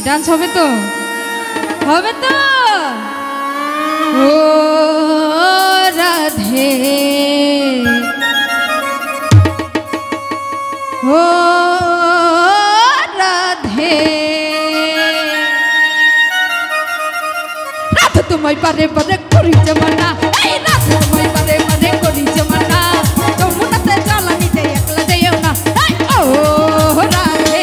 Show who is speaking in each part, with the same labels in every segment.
Speaker 1: Dance হবে তো? হবে তো? ও রাধে ও রাধে রাধে তোমায় বারে বারে করি জমানা, এই রাধে তোমায় বারে বারে করি জমানা, যমুনাতে জ্বালানিতে একলা যেও না। ও রাধে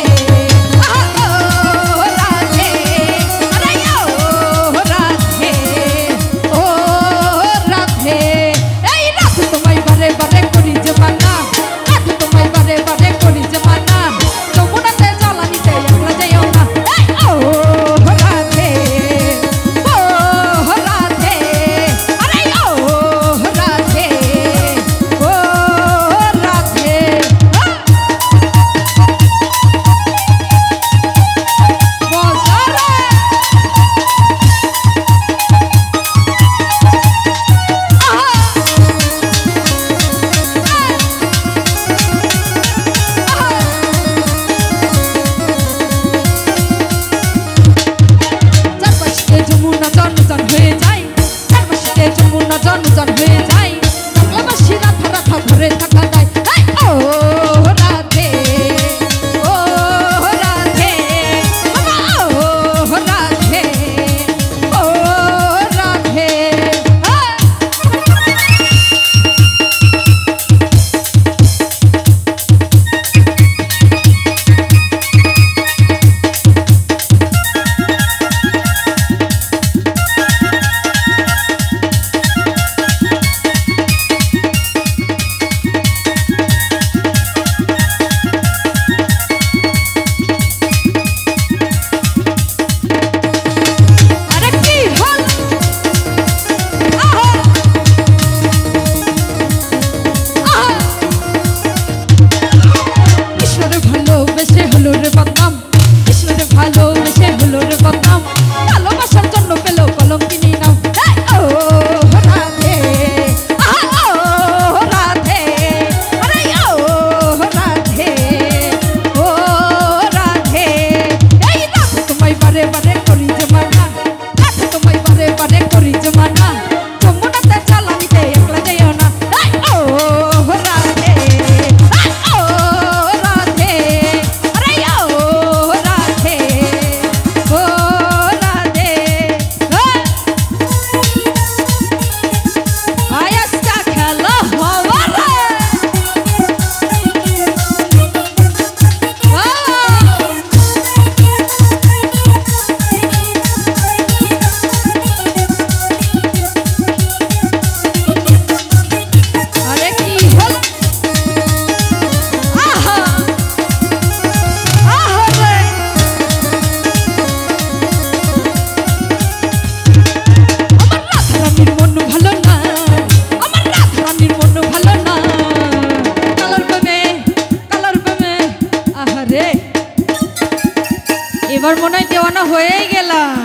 Speaker 1: এবার মনে হয় দেওয়ানা হয়েই গেলাম।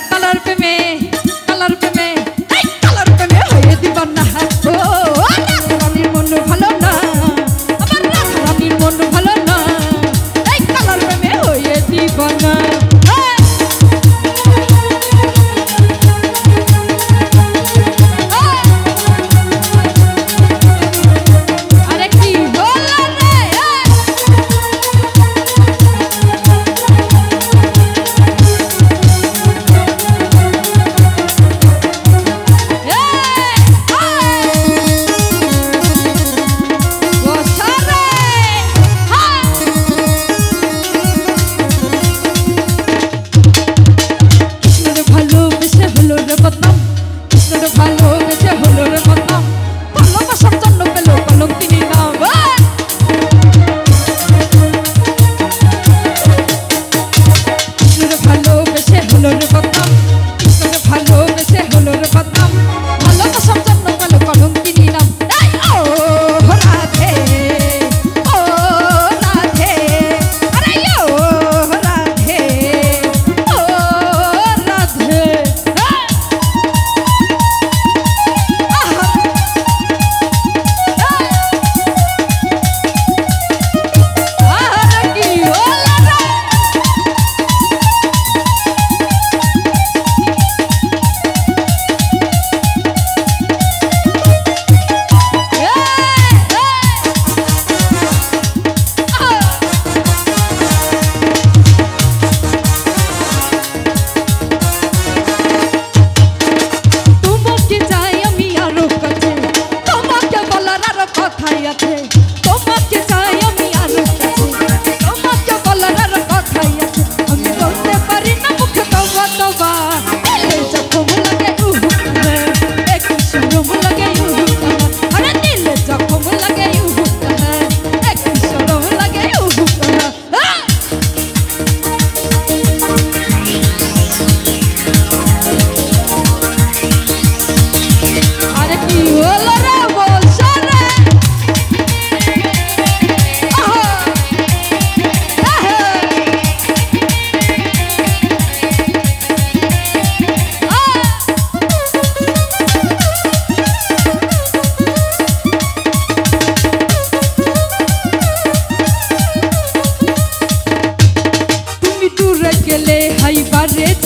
Speaker 1: কালার প্রেমে হয়ে দিবানা। ও রাধারানীর মন ভালো না, আমার রাধারানীর মন ভালো না, এই কালার প্রেমে হয়ে দিবানা।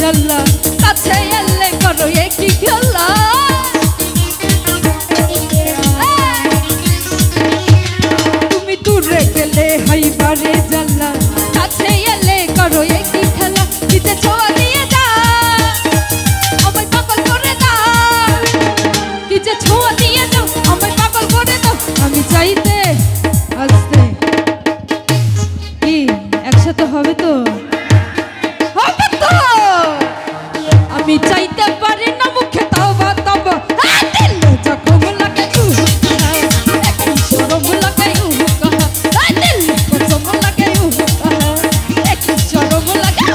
Speaker 1: জ্বালা কাছে এলে করো একই খেলা তুমি দূরে গেলে হাইবারে জ্বালা কাছে এলে করো একই খেলা দিতে ছোঁয়া দিয়ে যা আমায় পাগল করে দাও কি যে ছোঁয়া দিয়ে যাও আমায় পাগল করে দাও আমি চাইতে আসতে কি একসাথে হবে তো আমি চাইতে পারি না মুখে তওবা তওবা দিলে যখন লাগে একই শরম লাগে দিলে কসম লাগে একই শরম লাগে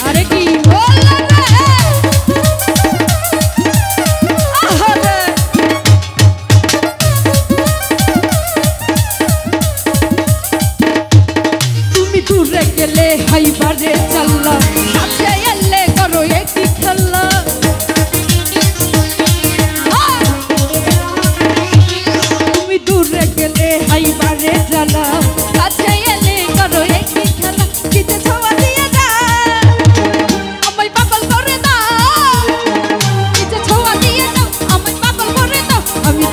Speaker 1: আরে কি দূরে গেলে হাইবারে চাল্লা কাছে এলে করো একই খেলা তুমি দূরে গেলে হাইবারে জ্বালা কাছে এলে করো একই খেলা কিতে ছোঁয়া দিয়ে দাও আমায় পাগল করে দাও কিতে ছোঁয়া দিয়ে দাও আমায় পাগল করে দাও আমি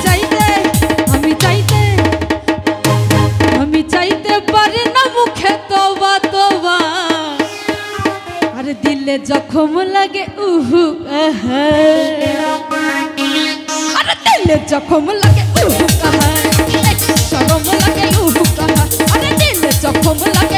Speaker 1: চাইতে পারি না মুখে তওবা তওবা আর দিলে জখম লাগে আর দিলে জখম লাগে শরম লাগে আরে দিলে জখম লাগে